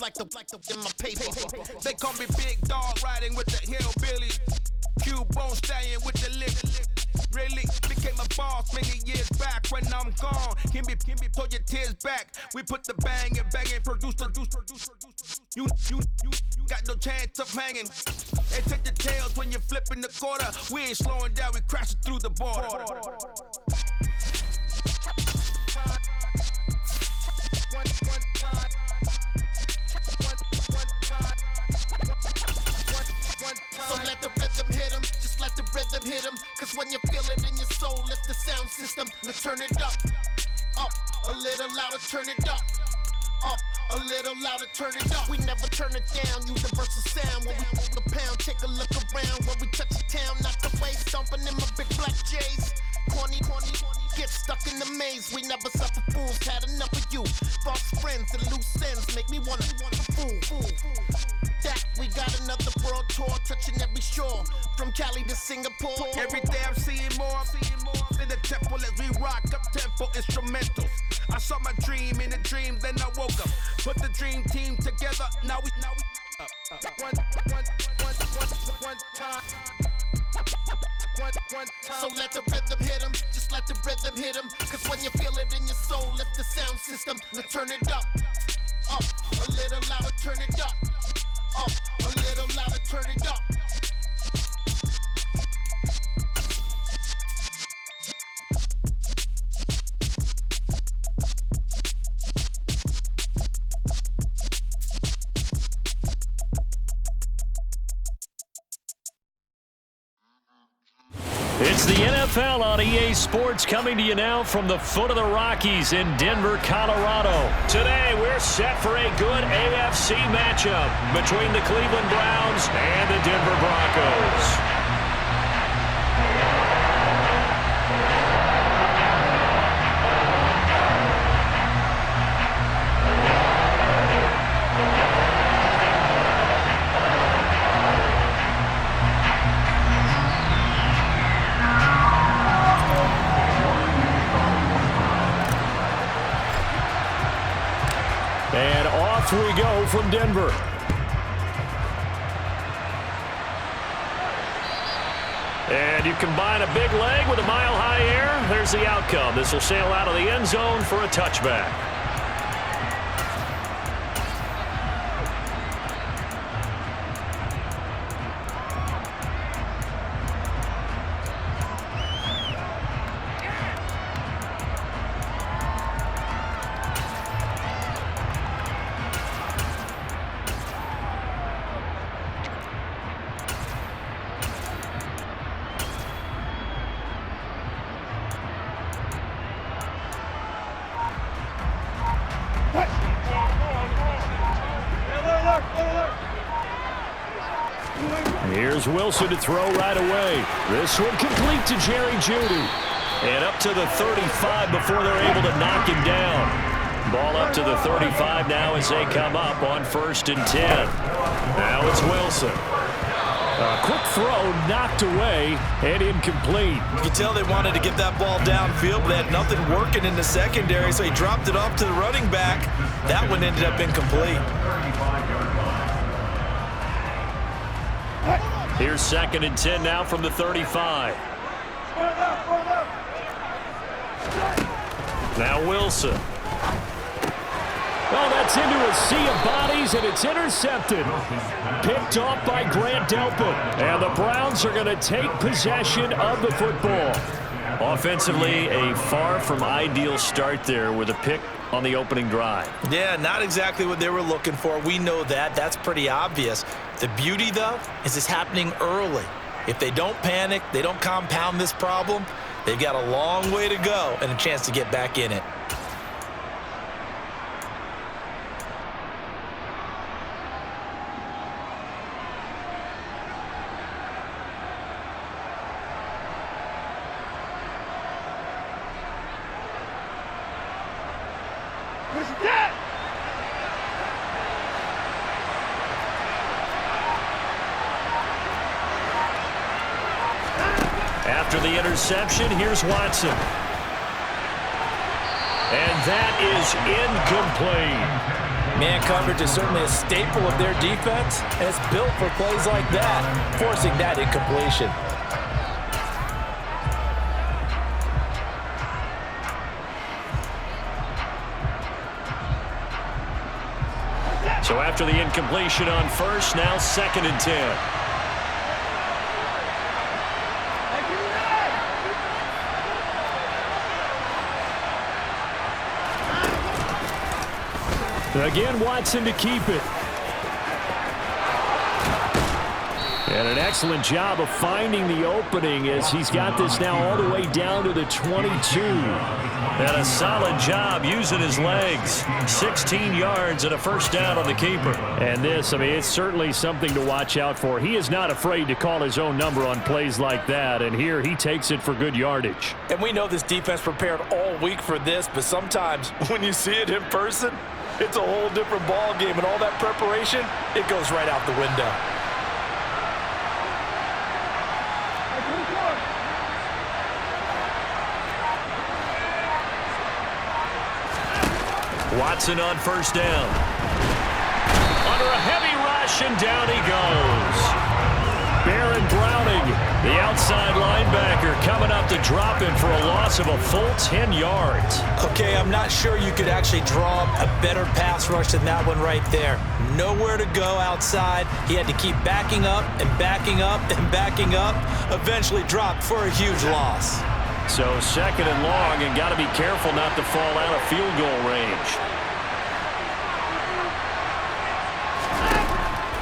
in my paper. They call me Big Dog, riding with the hillbillies. Cubone staying with the lick. Really became a boss many years back. When I'm gone, Kimby, pull your tears back. We put the bang and produce. You got no chance of hanging. They take the tails when you're flipping the quarter. We ain't slowing down, we crashing through the border. So let the rhythm hit him, just let the rhythm hit him. Cause when you feel it in your soul, lift the sound system. Now turn it up, a little louder, turn it up. A little louder, turn it up. We never turn it down, universal sound. When we move the pound, take a look around. When we touch the town, knock the waves, stomping in my big black J's. Corny, get stuck in the maze. We never suffer fools, had enough of you. False friends and loose ends make me wanna fool. That we got another world tour, touching every shore, from Cali to Singapore. Every day I'm seeing more in the temple as we rock up tempo instrumentals. I saw my dream in a dream, then I woke up. Put the dream team together, now we one time. So let the rhythm hit him, just let the rhythm hit him. Cause when you feel it in your soul, lift the sound system. Now turn it up, a little louder, turn it up. A little louder, turn it up. It's the NFL on EA Sports, coming to you now from the foot of the Rockies in Denver, Colorado. Today, we're set for a good AFC matchup between the Cleveland Browns and the Denver Broncos. And off we go from Denver. And you combine a big leg with a mile-high air, there's the outcome. This will sail out of the end zone for a touchback. Here's Wilson to throw right away. This one complete to Jerry Jeudy. And up to the 35 before they're able to knock him down. Ball up to the 35 now as they come up on 1st and 10. Now it's Wilson. A quick throw knocked away and incomplete. You can tell they wanted to get that ball downfield, but they had nothing working in the secondary, so he dropped it off to the running back. That one ended up incomplete. Here's 2nd and 10 now from the 35. Now Wilson. Oh, that's into a sea of bodies, and it's intercepted. Picked off by Grant Delpit. And the Browns are going to take possession of the football. Offensively, a far from ideal start there with a pick on the opening drive. Yeah, not exactly what they were looking for. We know that. That's pretty obvious. The beauty, though, is it's happening early. If they don't panic, they don't compound this problem, they've got a long way to go and a chance to get back in it. After the interception, here's Watson. And that is incomplete. Man coverage is certainly a staple of their defense, and it's built for plays like that, forcing that incompletion. So after the incompletion on first, now 2nd and 10. Again, Watson to keep it. And an excellent job of finding the opening as he's got this now all the way down to the 22. And a solid job using his legs. 16 yards and a first down on the keeper. And this, I mean, it's certainly something to watch out for. He is not afraid to call his own number on plays like that. And here he takes it for good yardage. And we know this defense prepared all week for this, but sometimes when you see it in person, it's a whole different ball game, and all that preparation, it goes right out the window. Watson on first down. Under a heavy rush, and down he goes. Baron Browning, the outside linebacker, coming up to drop him for a loss of a full 10 yards. Okay, I'm not sure you could actually draw a better pass rush than that one right there. Nowhere to go outside. He had to keep backing up and backing up and backing up. Eventually dropped for a huge loss. So 2nd and long, and got to be careful not to fall out of field goal range.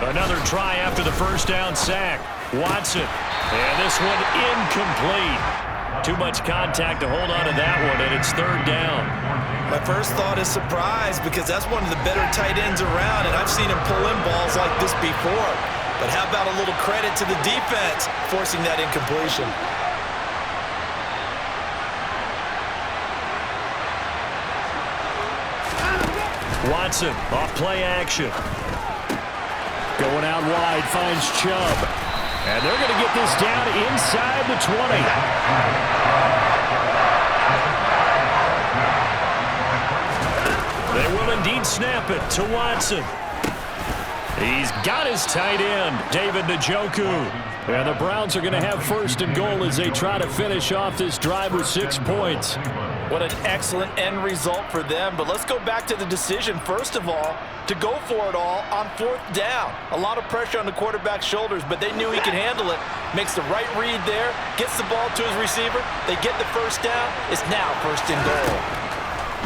Another try after the first down sack. Watson, and this one incomplete. Too much contact to hold on to that one, and it's 3rd down. My first thought is surprise, because that's one of the better tight ends around, and I've seen him pull in balls like this before. But how about a little credit to the defense forcing that incompletion? Watson, off play action. Going out wide, finds Chubb. And they're going to get this down inside the 20. They will indeed snap it to Watson. He's got his tight end, David Njoku. And the Browns are going to have 1st and goal as they try to finish off this drive with 6 points. What an excellent end result for them. But let's go back to the decision, first of all, to go for it all on 4th down. A lot of pressure on the quarterback's shoulders, but they knew he could handle it. Makes the right read there, gets the ball to his receiver. They get the first down. It's now 1st and goal.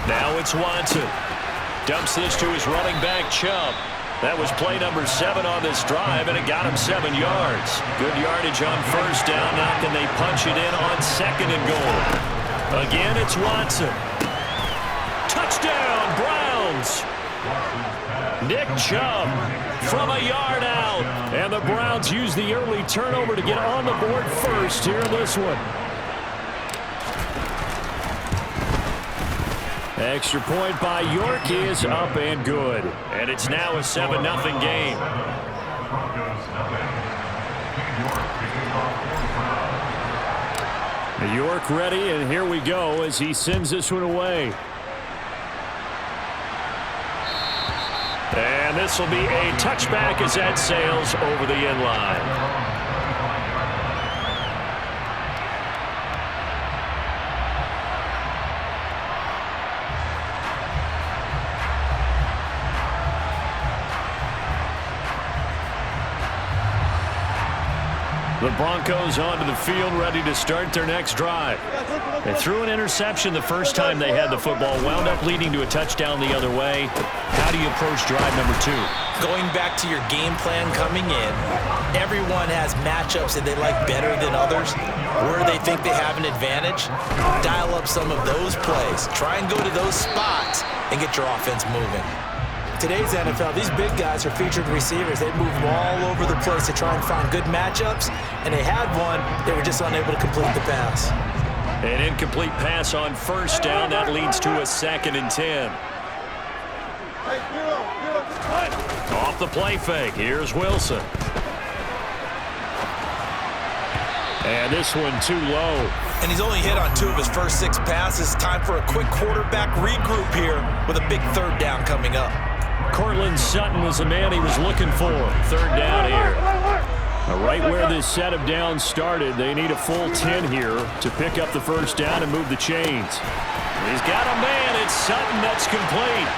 Now it's Watson. Dumps this to his running back, Chubb. That was play number 7 on this drive, and it got him 7 yards. Good yardage on first down. Now can they punch it in on 2nd and goal? Again, it's Watson. Touchdown, Browns! Nick Chubb from a yard out. And the Browns use the early turnover to get on the board first here in this one. Extra point by York is up and good. And it's now a 7-0 game. York ready, and here we go as he sends this one away. And this will be a touchback as that sails over the end line. The Broncos onto the field, ready to start their next drive. They threw an interception the first time they had the football, wound up leading to a touchdown the other way. How do you approach drive number 2? Going back to your game plan coming in, everyone has matchups that they like better than others. Where they think they have an advantage, dial up some of those plays. Try and go to those spots and get your offense moving. Today's NFL, these big guys are featured receivers. They move all over the place to try and find good matchups, and they had one. They were just unable to complete the pass. An incomplete pass on first down. That leads to a 2nd and 10. Off the play fake. Here's Wilson. And this one too low. And he's only hit on 2 of his first 6 passes. Time for a quick quarterback regroup here with a big 3rd down coming up. Cortland Sutton was the man he was looking for. Third down here. Right where this set of downs started, they need a full 10 here to pick up the first down and move the chains. He's got a man. It's Sutton. That's complete.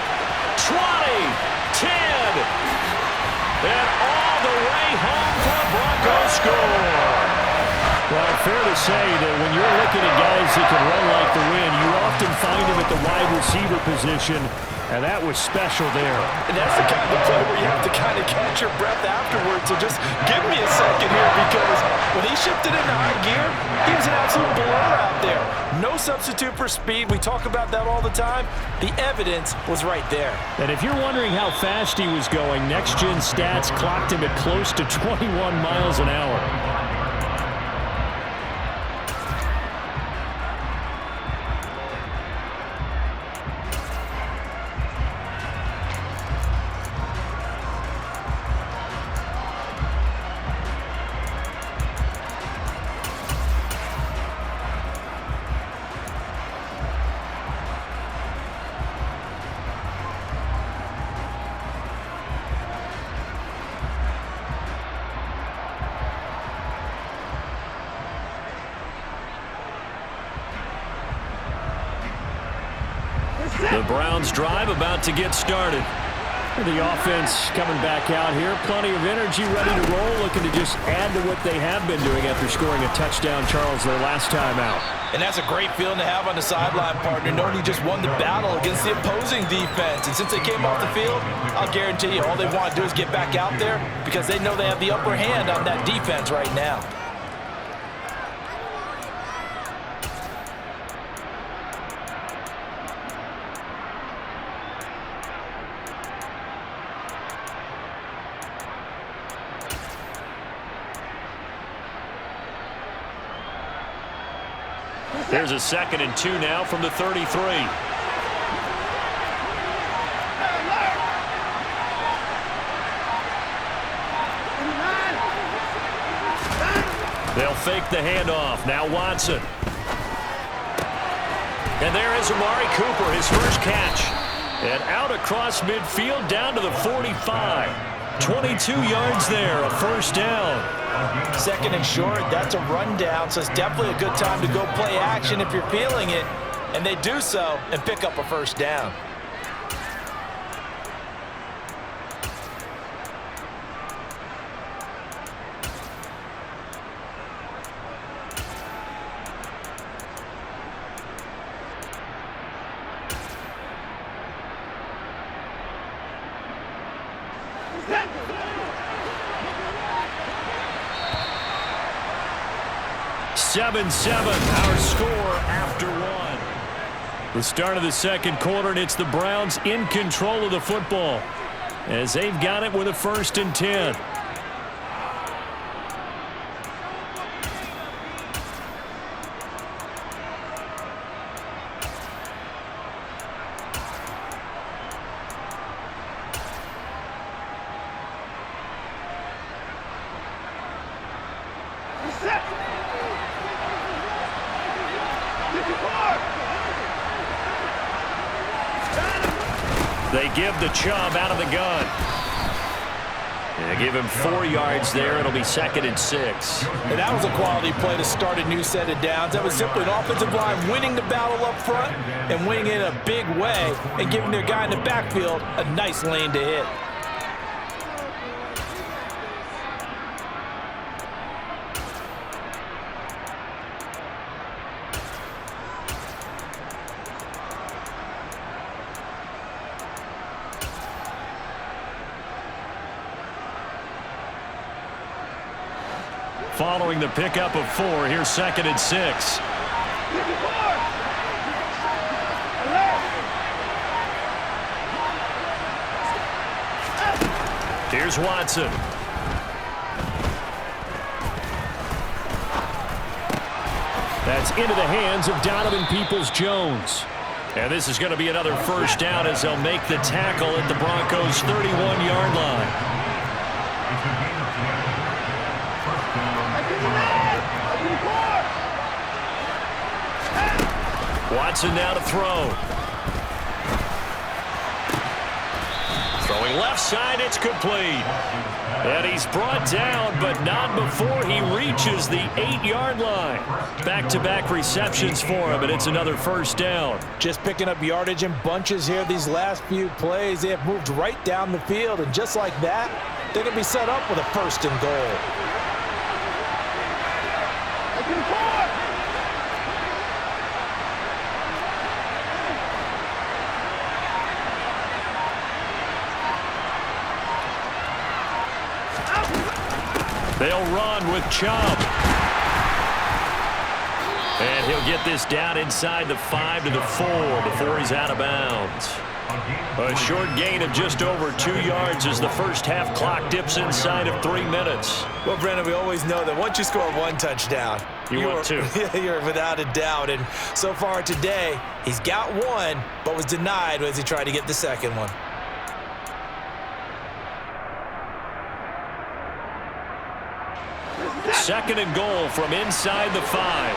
20, 10, and all the way home for a Broncos score. Well, fair to say that when you're looking at guys that can run like the wind, you often find them at the wide receiver position, and that was special there. And that's the kind of play where you have to kind of catch your breath afterwards. So just give me a second here, because when he shifted into high gear, he was an absolute blur out there. No substitute for speed. We talk about that all the time. The evidence was right there. And if you're wondering how fast he was going, Next Gen Stats clocked him at close to 21 miles an hour. The Browns drive about to get started. The offense coming back out here. Plenty of energy, ready to roll, looking to just add to what they have been doing after scoring a touchdown, Charles, their last time out. And that's a great feeling to have on the sideline, partner, knowing you just won the battle against the opposing defense. And since they came off the field, I'll guarantee you all they want to do is get back out there, because they know they have the upper hand on that defense right now. There's a 2nd and 2 now from the 33. They'll fake the handoff. Now Watson. And there is Amari Cooper, his first catch. And out across midfield down to the 45. 22 yards there, a first down. 2nd and short, that's a rundown, so it's definitely a good time to go play action if you're feeling it. And they do so and pick up a first down. Our score after one. The start of the second quarter, and it's the Browns in control of the football as they've got it with a 1st and 10. They give the Chubb out of the gun. They give him 4 yards there. It'll be 2nd and 6. And that was a quality play to start a new set of downs. That was simply an offensive line winning the battle up front and winning it in a big way and giving their guy in the backfield a nice lane to hit. Following the pickup of 4, here's 2nd and 6. Here's Watson. That's into the hands of Donovan Peoples-Jones. And this is going to be another first down as they'll make the tackle at the Broncos' 31-yard line. Watson now to throw. Throwing Throwing left side, it's complete. And he's brought down, but not before he reaches the 8-yard line. Back-to-back receptions for him, and it's another first down. Just picking up yardage in bunches here these last few plays. They have moved right down the field, and just like that, they're going to be set up with a first and goal. They'll run with Chubb. And he'll get this down inside the 5 to the 4 before he's out of bounds. A short gain of just over 2 yards as the first half clock dips inside of 3 minutes. Well, Brandon, we always know that once you score one touchdown, you're without a doubt. And so far today, he's got one, but was denied as he tried to get the second one. Second and goal from inside the 5.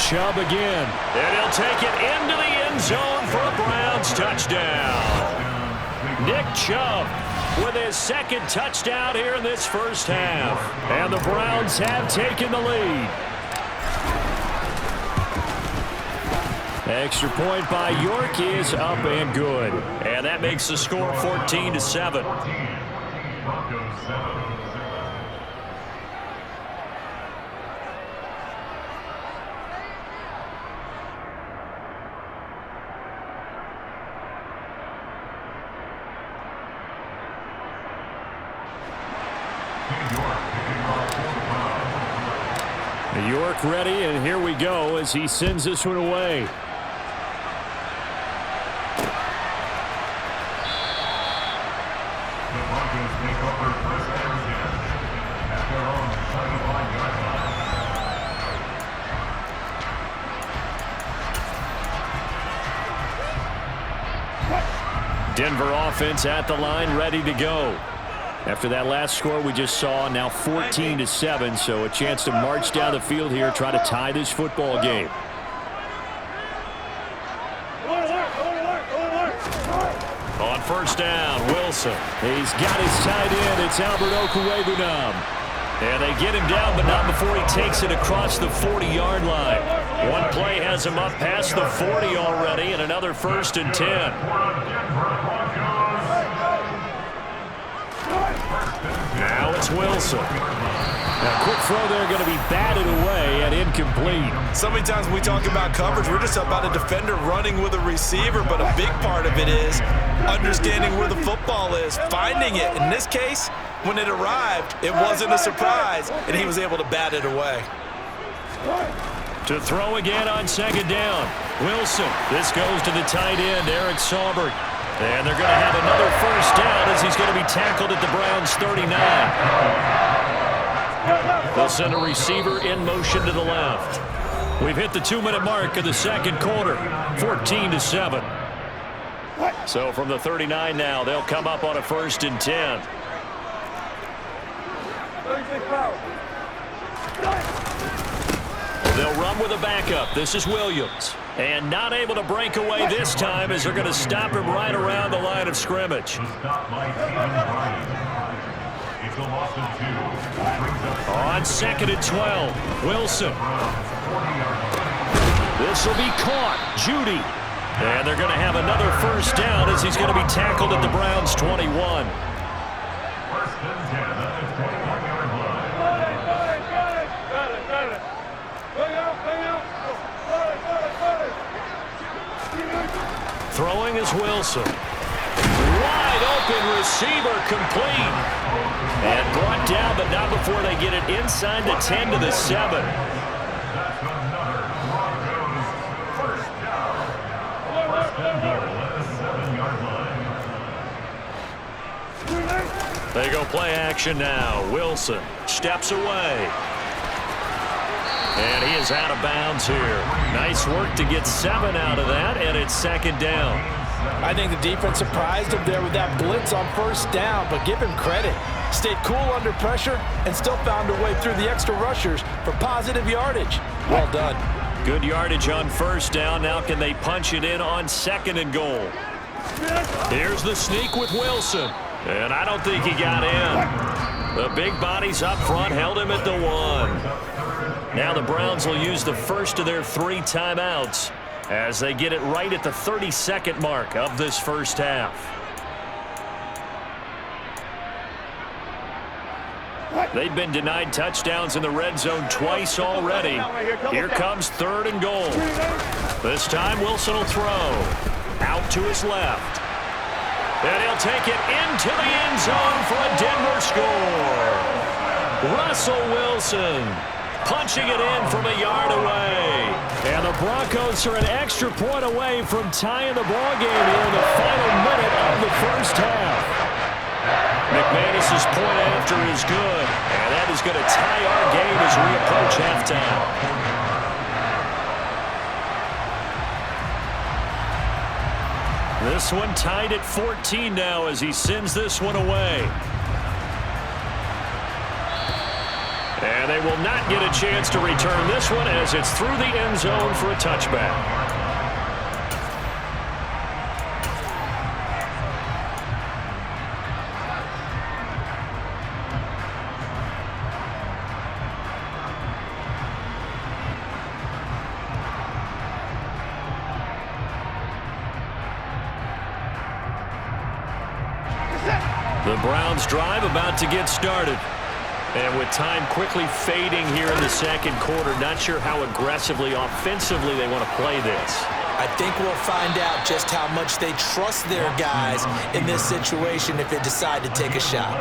Chubb again. And he'll take it into the end zone for a Browns touchdown. Nick Chubb with his second touchdown here in this first half. And the Browns have taken the lead. Extra point by York is up and good. And that makes the score 14-7. York ready, and here we go as he sends this one away. Denver offense at the line, ready to go. After that last score we just saw, now 14-7, so a chance to march down the field here, try to tie this football game. On first down, Wilson. He's got his tight end. It's Albert Okwuegbunam. And they get him down, but not before he takes it across the 40-yard line. One play has him up past the 40 already, and another 1st and 10. Now it's Wilson. A quick throw there, going to be batted away and incomplete. So many times when we talk about coverage, we're just about a defender running with a receiver, but a big part of it is understanding where the football is, finding it. In this case, when it arrived, it wasn't a surprise, and he was able to bat it away. To throw again on second down. Wilson. This goes to the tight end, Eric Saubert. And they're going to have another first down as he's going to be tackled at the Browns' 39. They'll send a receiver in motion to the left. We've hit the 2-minute mark of the second quarter, 14-7. So from the 39 now, they'll come up on a 1st and 10. They'll run with a backup. This is Williams. And not able to break away this time as they're going to stop him right around the line of scrimmage. On 2nd and 12, Wilson. This will be caught. Judy. And they're going to have another first down as he's going to be tackled at the Browns' 21. Throwing is Wilson. Wide open receiver, complete. And brought down, but not before they get it inside the 10 to the 7. They go play action now. Wilson steps away. And he is out of bounds here. Nice work to get 7 out of that, and it's 2nd down. I think the defense surprised him there with that blitz on first down, but give him credit. Stayed cool under pressure and still found a way through the extra rushers for positive yardage. Well done. Good yardage on first down. Now can they punch it in on 2nd and goal? Here's the sneak with Wilson. And I don't think he got in. The big bodies up front held him at the 1. Now the Browns will use the first of their 3 timeouts as they get it right at the 32nd mark of this first half. They've been denied touchdowns in the red zone twice already. Here comes 3rd and goal. This time Wilson will throw. Out to his left. And he'll take it into the end zone for a Denver score. Russell Wilson punching it in from a yard away. And the Broncos are an extra point away from tying the ball game here in the final minute of the first half. McManus's point after is good, and that is going to tie our game as we approach halftime. This one tied at 14 now as he sends this one away. And they will not get a chance to return this one as it's through the end zone for a touchback. The Browns drive about to get started. And with time quickly fading here in the second quarter, not sure how aggressively, offensively they want to play this. I think we'll find out just how much they trust their guys in this situation if they decide to take a shot.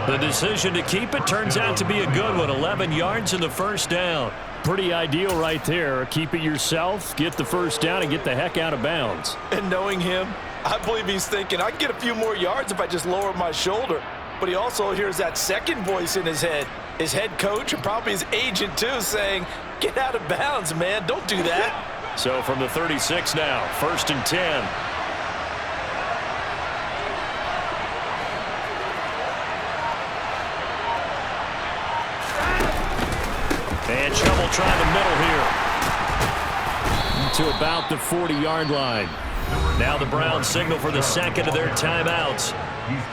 The decision to keep it turns out to be a good one. 11 yards in the first down. Pretty ideal right there. Keep it yourself, get the first down, and get the heck out of bounds. And knowing him, I believe he's thinking, I can get a few more yards if I just lower my shoulder. But he also hears that second voice in his head, his head coach and probably his agent too, saying, get out of bounds, man. Don't do that. So from the 36 now, 1st and 10. And Chubb will try the middle here. To about the 40-yard line. Now the Browns signal for the second of their timeouts,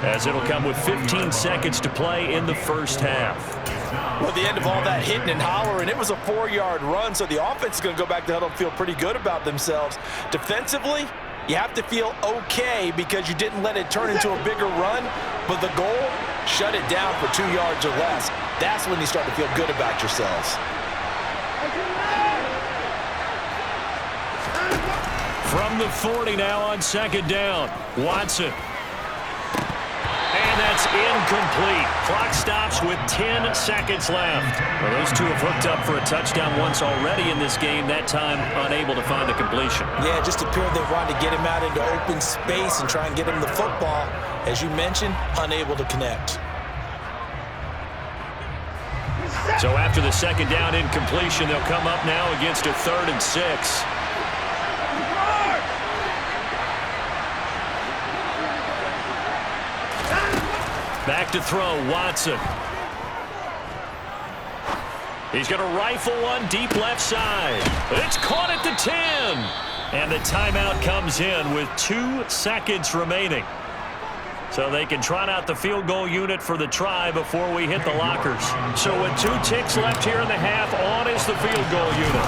as it'll come with 15 seconds to play in the first half. Well, at the end of all that hitting and hollering, it was a 4-yard run, so the offense is going to go back to the huddle and feel pretty good about themselves. Defensively, you have to feel okay because you didn't let it turn into a bigger run, but the goal, shut it down for 2 yards or less. That's when you start to feel good about yourselves. From the 40 now on 2nd down, Watson. And that's incomplete. Clock stops with 10 seconds left. Well, those two have hooked up for a touchdown once already in this game, that time unable to find the completion. Yeah, just appeared they wanted to get him out into open space and try and get him the football. As you mentioned, unable to connect. So after the 2nd down incompletion, they'll come up now against a 3rd and 6. Back to throw, Watson. He's going to rifle one deep left side. It's caught at the 10. And the timeout comes in with 2 seconds remaining. So they can trot out the field goal unit for the try before we hit the lockers. So with 2 ticks left here in the half, on is the field goal unit.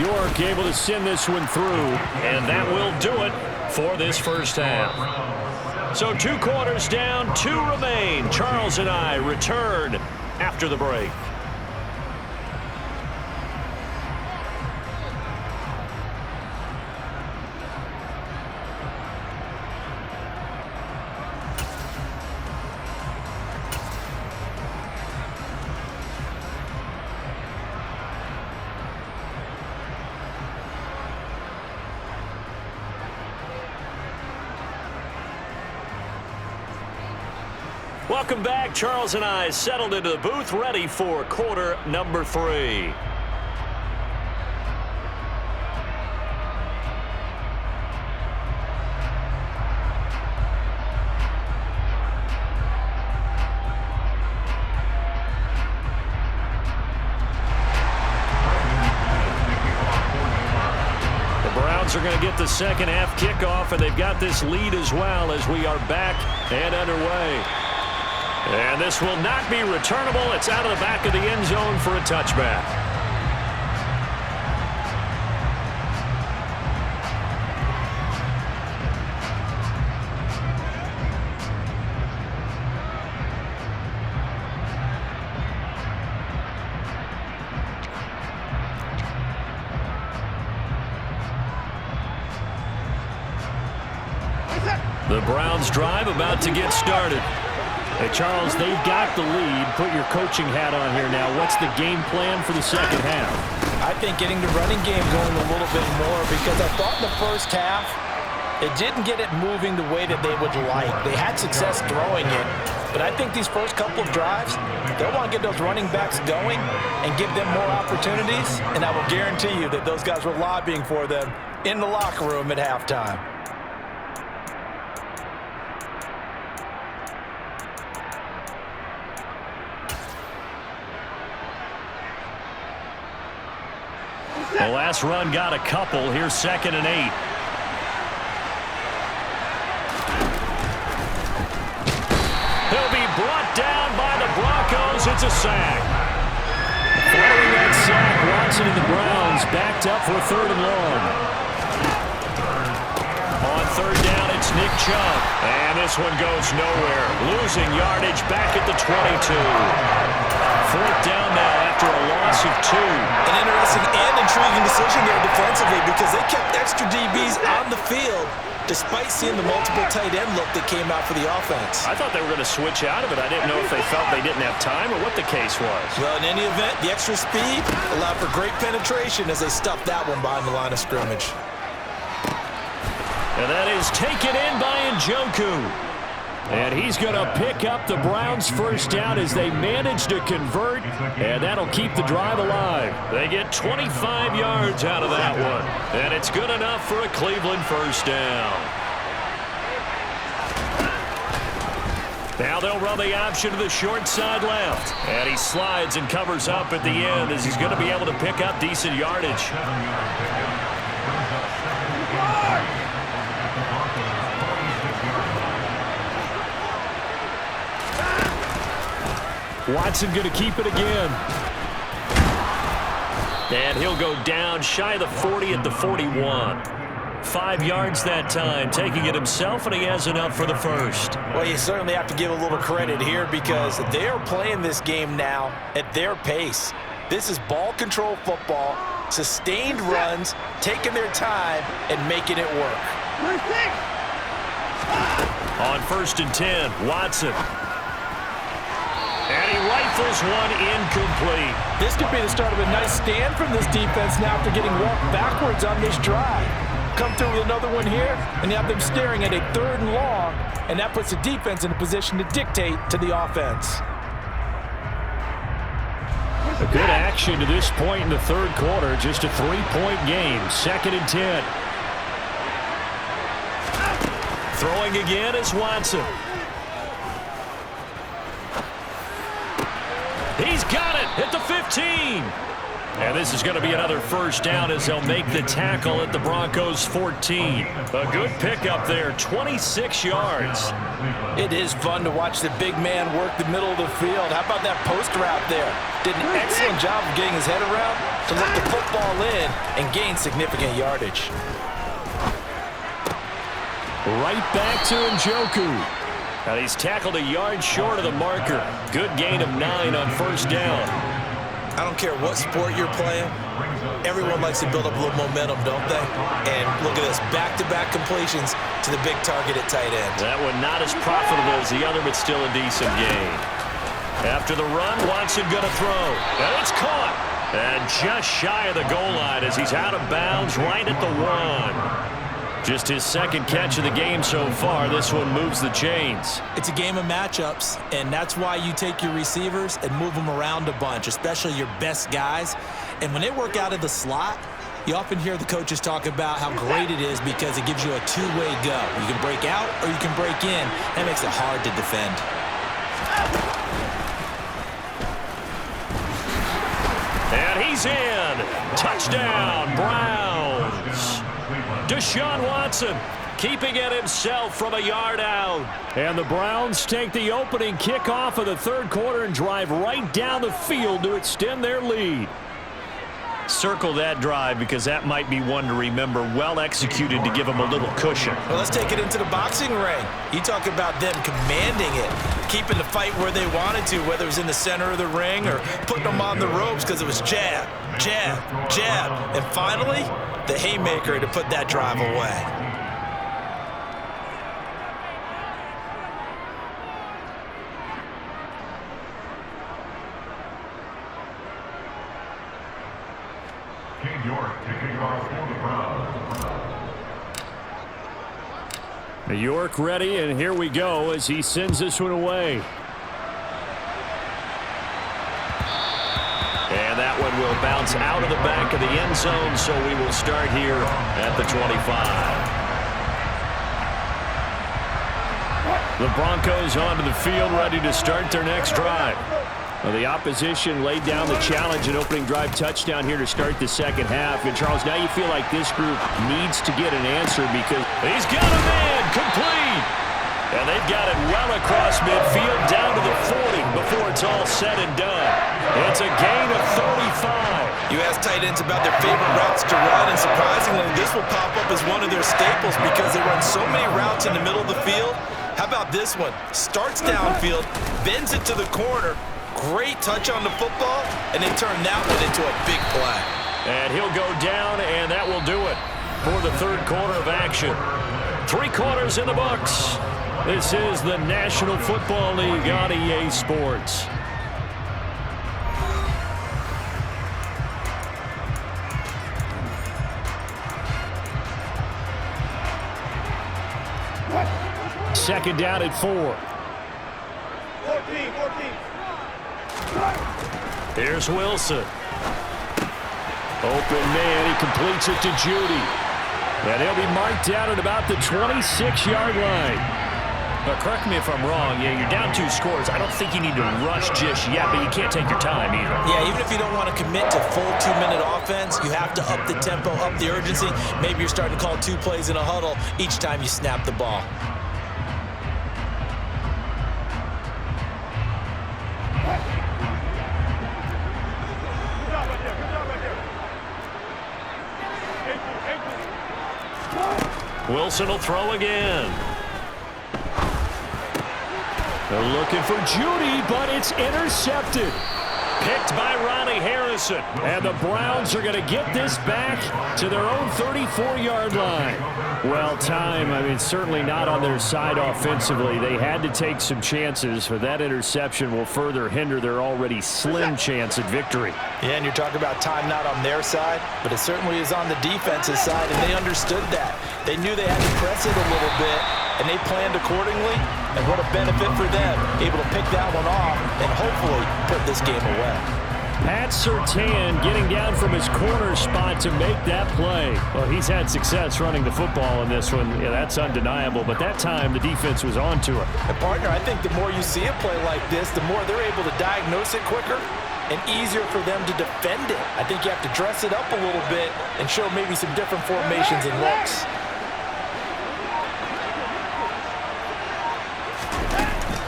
York able to send this one through, and that will do it for this first half. So 2 quarters down, 2 remain. Charles and I return after the break. Welcome back. Charles and I settled into the booth, ready for quarter number 3. Browns are going to get the second half kickoff, and they've got this lead as well as we are back and underway. And this will not be returnable. It's out of the back of the end zone for a touchback. The Browns drive about to get started. Hey, Charles, they've got the lead. Put your coaching hat on here now. What's the game plan for the second half? I think getting the running game going a little bit more, because I thought in the first half it didn't get it moving the way that they would like. They had success throwing it, but I think these first couple of drives, they'll want to get those running backs going and give them more opportunities, and I will guarantee you that those guys were lobbying for them in the locker room at halftime. The last run got a couple. Here's 2nd and 8. He'll be brought down by the Broncos. It's a sack. Following that sack, Watson and the Browns backed up for 3rd and long. On 3rd down, it's Nick Chubb. And this one goes nowhere. Losing yardage back at the 22. 4th down now after a loss of 2. An interesting and intriguing decision there defensively, because they kept extra DBs on the field despite seeing the multiple tight end look that came out for the offense. I thought they were going to switch out of it. I didn't know if they felt they didn't have time or what the case was. Well, in any event, the extra speed allowed for great penetration as they stuffed that one behind the line of scrimmage. And that is taken in by Njoku. And he's going to pick up the Browns' first down as they manage to convert, and that'll keep the drive alive. They get 25 yards out of that one, and it's good enough for a Cleveland first down. Now they'll run the option to the short side left, and he slides and covers up at the end as he's going to be able to pick up decent yardage. Watson going to keep it again. And he'll go down shy of the 40 at the 41. 5 yards that time, taking it himself, and he has enough for the first. Well, you certainly have to give a little credit here, because they are playing this game now at their pace. This is ball control football, sustained runs, taking their time, and making it work. On 1st and 10, Watson. And he rifles one incomplete. This could be the start of a nice stand from this defense now after getting walked backwards on this drive. Come through with another one here, and you have them staring at a 3rd and long, and that puts the defense in a position to dictate to the offense. A good action to this point in the 3rd quarter. Just a 3-point game. 2nd and 10. Throwing again is Watson. He's got it at the 15. And this is going to be another first down as they'll make the tackle at the Broncos' 14. A good pickup there, 26 yards. It is fun to watch the big man work the middle of the field. How about that post route there? Did an excellent job of getting his head around to let the football in and gain significant yardage. Right back to Njoku. And he's tackled a yard short of the marker. Good gain of 9 on 1st down. I don't care what sport you're playing. Everyone likes to build up a little momentum, don't they? And look at this, back-to-back completions to the big target at tight end. That one not as profitable as the other, but still a decent gain. After the run, Watson going to throw. And it's caught. And just shy of the goal line as he's out of bounds right at the 1. Just his 2nd catch of the game so far. This one moves the chains. It's a game of matchups, and that's why you take your receivers and move them around a bunch, especially your best guys. And when they work out of the slot, you often hear the coaches talk about how great it is because it gives you a two-way go. You can break out or you can break in. That makes it hard to defend. And he's in. Touchdown, Browns. Deshaun Watson keeping it himself from a yard out. And the Browns take the opening kickoff of the third quarter and drive right down the field to extend their lead. Circle that drive because that might be one to remember. Well executed to give them a little cushion. Well, let's take it into the boxing ring. You talk about them commanding it, keeping the fight where they wanted to, whether it was in the center of the ring or putting them on the ropes because it was jab, jab, jab. And finally, the haymaker to put that drive away. York ready, and here we go as he sends this one away. And that one will bounce out of the back of the end zone, so we will start here at the 25. The Broncos onto the field, ready to start their next drive. Well, the opposition laid down the challenge and opening drive touchdown here to start the second half. And, Charles, now you feel like this group needs to get an answer because he's got a man complete. And they've got it well across midfield down to the 40 before it's all said and done. It's a gain of 35. You ask tight ends about their favorite routes to run, and surprisingly, this will pop up as one of their staples because they run so many routes in the middle of the field. How about this one? Starts downfield, bends it to the corner. Great touch on the football, and they turn that one into a big play. And he'll go down, and that will do it for the third quarter of action. 3 quarters in the books. This is the National Football League on EA Sports. Second down at 4. 14. Here's Wilson. Open man. He completes it to Judy. And he'll be marked down at about the 26-yard line. But correct me if I'm wrong. Yeah, you're down 2 scores. I don't think you need to rush just yet, but you can't take your time either. Yeah, even if you don't want to commit to full 2-minute offense, you have to up the tempo, up the urgency. Maybe you're starting to call 2 plays in a huddle each time you snap the ball. Wilson will throw again. They're looking for Judy, but it's intercepted. Picked by Ronnie Harrison. And the Browns are going to get this back to their own 34-yard line. Well, time, I mean, certainly not on their side offensively. They had to take some chances, but that interception will further hinder their already slim chance at victory. Yeah, and you're talking about time not on their side, but it certainly is on the defensive side, and they understood that. They knew they had to press it a little bit, and they planned accordingly, and what a benefit for them, able to pick that one off and hopefully put this game away. Pat Surtain getting down from his corner spot to make that play. Well, he's had success running the football in this one. Yeah, that's undeniable, but that time the defense was on to it. And partner, I think the more you see a play like this, the more they're able to diagnose it quicker and easier for them to defend it. I think you have to dress it up a little bit and show maybe some different formations and looks.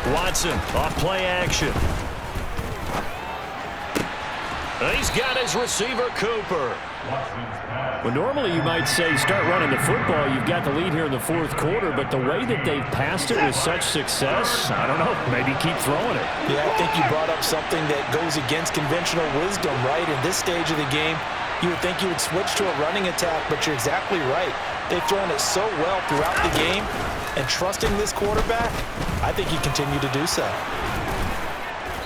Watson off play action. He's got his receiver, Cooper. Well, normally you might say start running the football. You've got the lead here in the fourth quarter, but the way that they've passed it with such success, I don't know, maybe keep throwing it. Yeah, I think you brought up something that goes against conventional wisdom, right? In this stage of the game, you would think you would switch to a running attack, but you're exactly right. They've thrown it so well throughout the game, and trusting this quarterback, I think you continue to do so.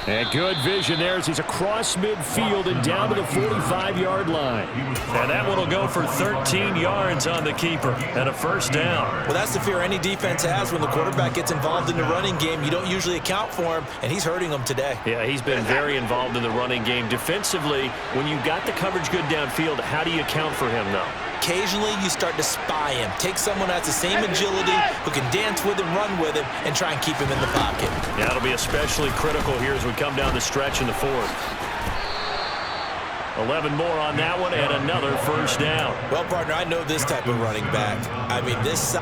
And good vision there as he's across midfield and down to the 45-yard line. And that one will go for 13 yards on the keeper and a first down. Well, that's the fear any defense has when the quarterback gets involved in the running game. You don't usually account for him, and he's hurting them today. Yeah, he's been very involved in the running game. Defensively, when you've got the coverage good downfield, how do you account for him, though? Occasionally, you start to spy him. Take someone that has the same agility, who can dance with him, run with him, and try and keep him in the pocket. Yeah, it'll be especially critical here as we come down the stretch in the fourth. 11 more on that one and another first down. Well, partner, I know this type of running back. I mean, this